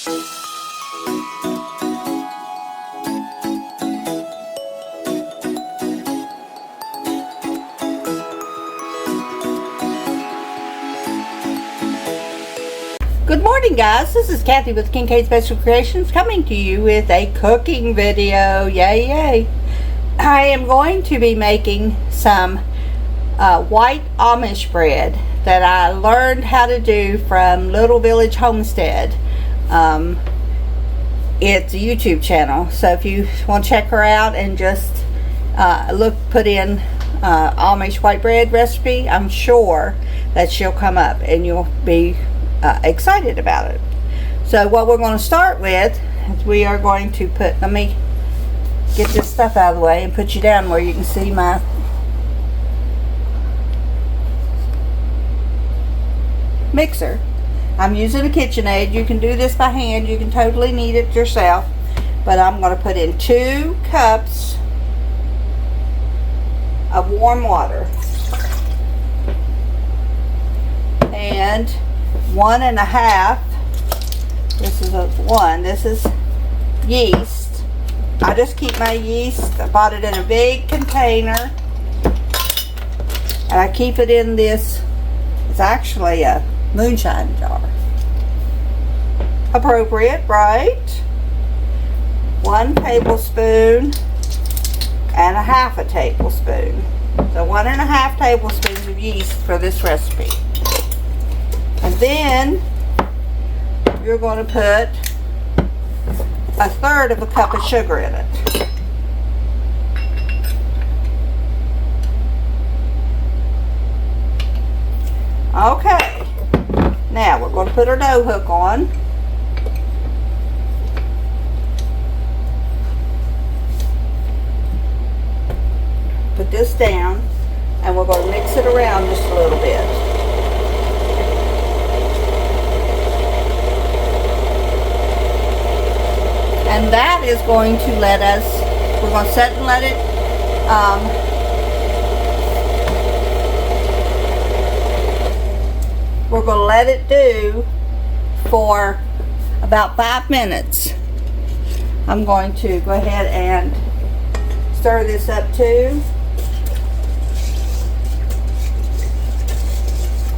Good morning, guys. This is Kathy with Kincaid Special Creations coming to you with a cooking video. Yay, yay. I am going to be making some white Amish bread that I learned how to do from Little Village Homestead. It's a YouTube channel, so if you want to check her out and just put in Amish white bread recipe, I'm sure that she'll come up and you'll be excited about it. So what we're going to start with is we are going to put, let me get this stuff out of the way and put you down where you can see my mixer. I'm using a KitchenAid. You can do this by hand. You can totally knead it yourself. But I'm going to put in 2 cups of warm water and 1.5, this is yeast. I just keep my yeast, I bought it in a big container, and I keep it in this, it's actually a moonshine jar. Appropriate, right? 1 tablespoon and 1/2 tablespoon. So 1.5 tablespoons of yeast for this recipe. And then you're going to put 1/3 cup of sugar in it. Okay, now we're going to put our dough hook on. Put this down and we're going to mix it around just a little bit. And that is going to let us, we're going to set and let it, we're going to let it do for about 5 minutes. I'm going to go ahead and stir this up too.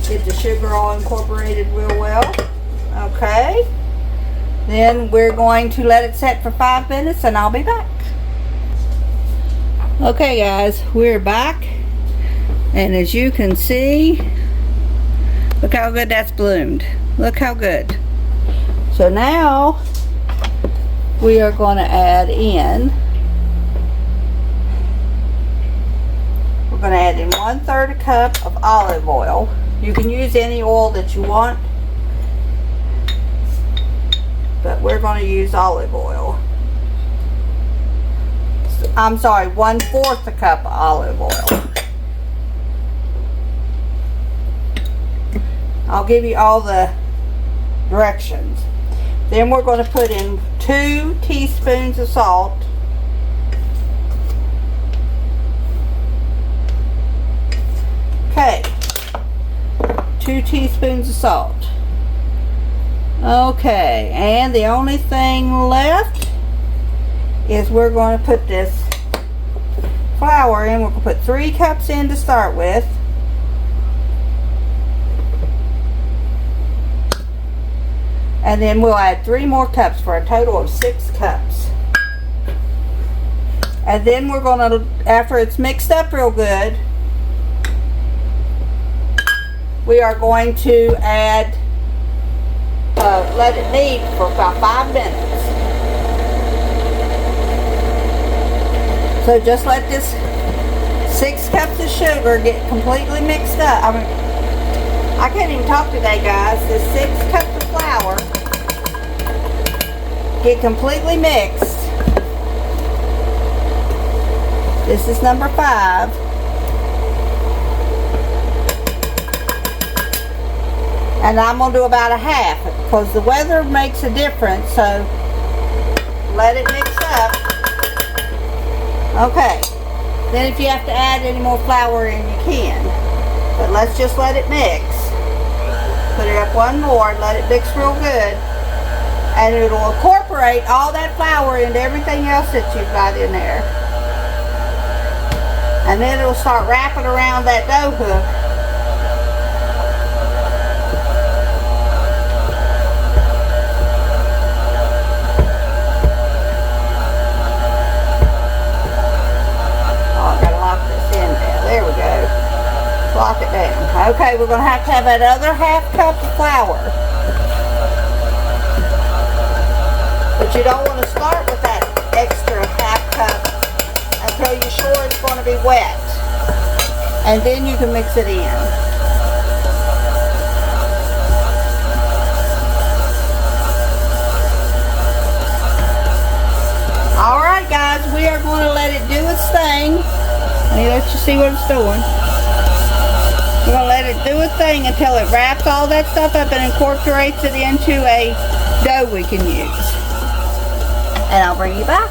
Get the sugar all incorporated real well. Okay. Then we're going to let it set for 5 minutes and I'll be back. Okay guys, we're back. And as you can see, look how good that's bloomed. Look how good. So now we are going to add in, we're going to add in 1/3 cup of olive oil. You can use any oil that you want, but we're going to use olive oil. I'm sorry, 1/4 cup of olive oil. I'll give you all the directions. Then we're going to put in 2 teaspoons of salt. Okay, 2 teaspoons of salt. Okay, and the only thing left is we're going to put this flour in. We're going to put 3 cups in to start with. And then we'll add 3 more cups for a total of 6 cups. And then we're going to, after it's mixed up real good, we are going to add let it knead for about 5 minutes. So just let this 6 cups of sugar get completely mixed up. I mean, I can't even talk today, guys. This 6 cups of flour get completely mixed. This is number 5. And I'm going to do about 1/2 because the weather makes a difference, so let it mix up. Okay, then if you have to add any more flour in, you can, but let's just let it mix. Put it up 1 more and let it mix real good, And it'll incorporate all that flour into everything else that you've got in there. And then it'll start wrapping around that dough hook. Oh, I gotta lock this in now. There we go. Lock it down. Okay, we're gonna have to have that other half cup of flour. But you don't want to start with that extra half cup until you're sure it's going to be wet. And then you can mix it in. Alright guys, we are going to let it do its thing. Let me let you see what it's doing. We're going to let it do its thing until it wraps all that stuff up and incorporates it into a dough we can use. And I'll bring you back.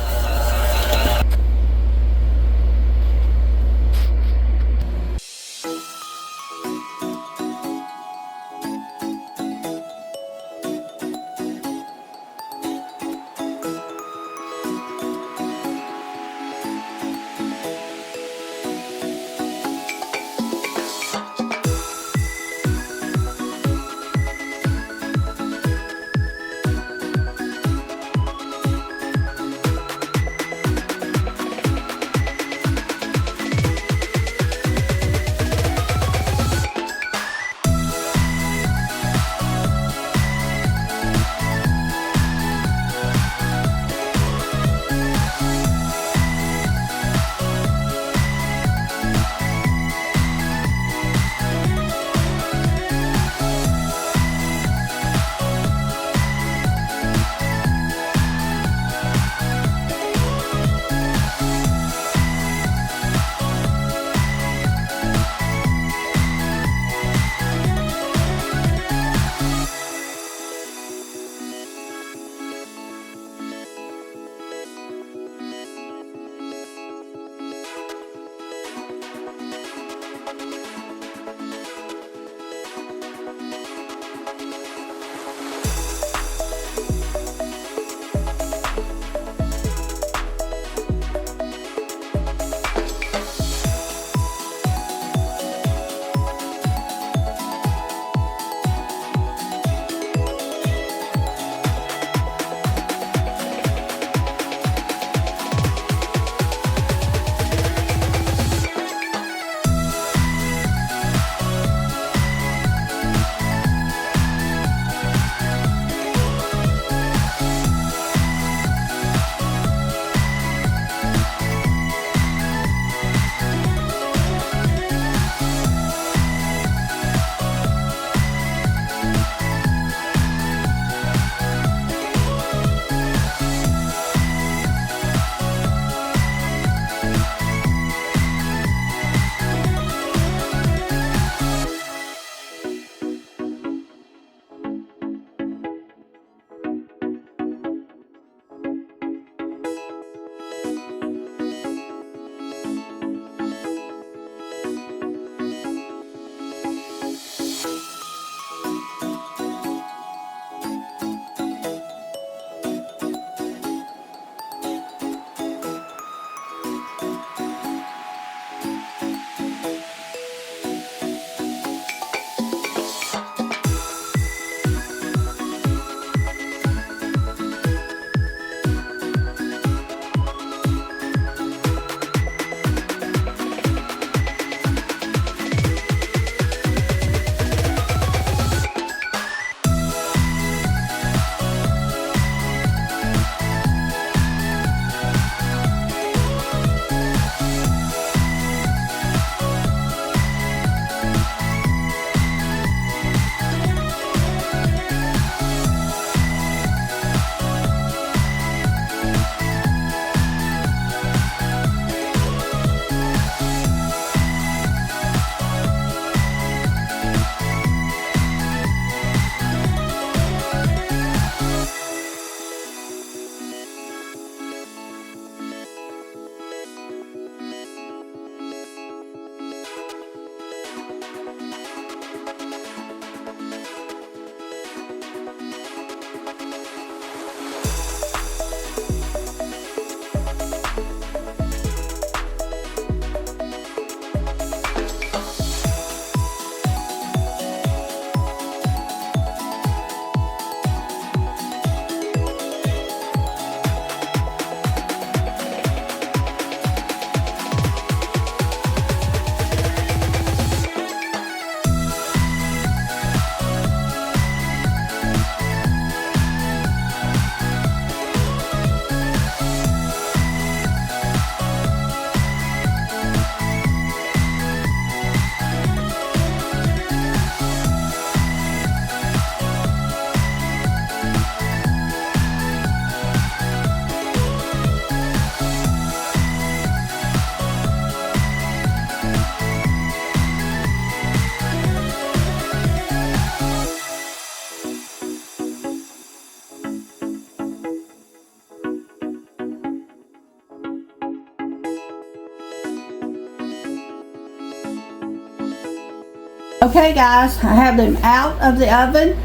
Okay guys, I have them out of the oven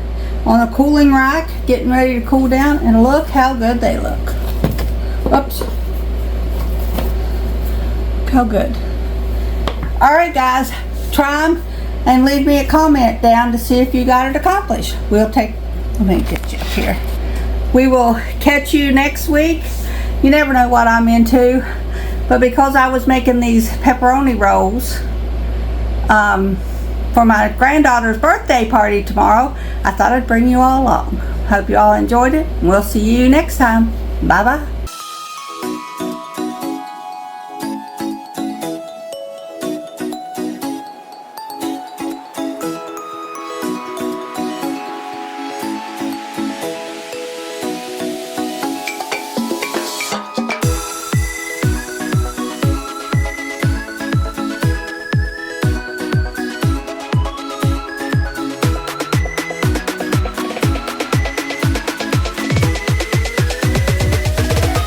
on a cooling rack, getting ready to cool down, and look how good they look. Oops. Look how good. Alright guys, try them and leave me a comment down to see if you got it accomplished. Let me get you up here. We will catch you next week. You never know what I'm into, but because I was making these pepperoni rolls for my granddaughter's birthday party tomorrow, I thought I'd bring you all along. Hope you all enjoyed it, and we'll see you next time. Bye bye.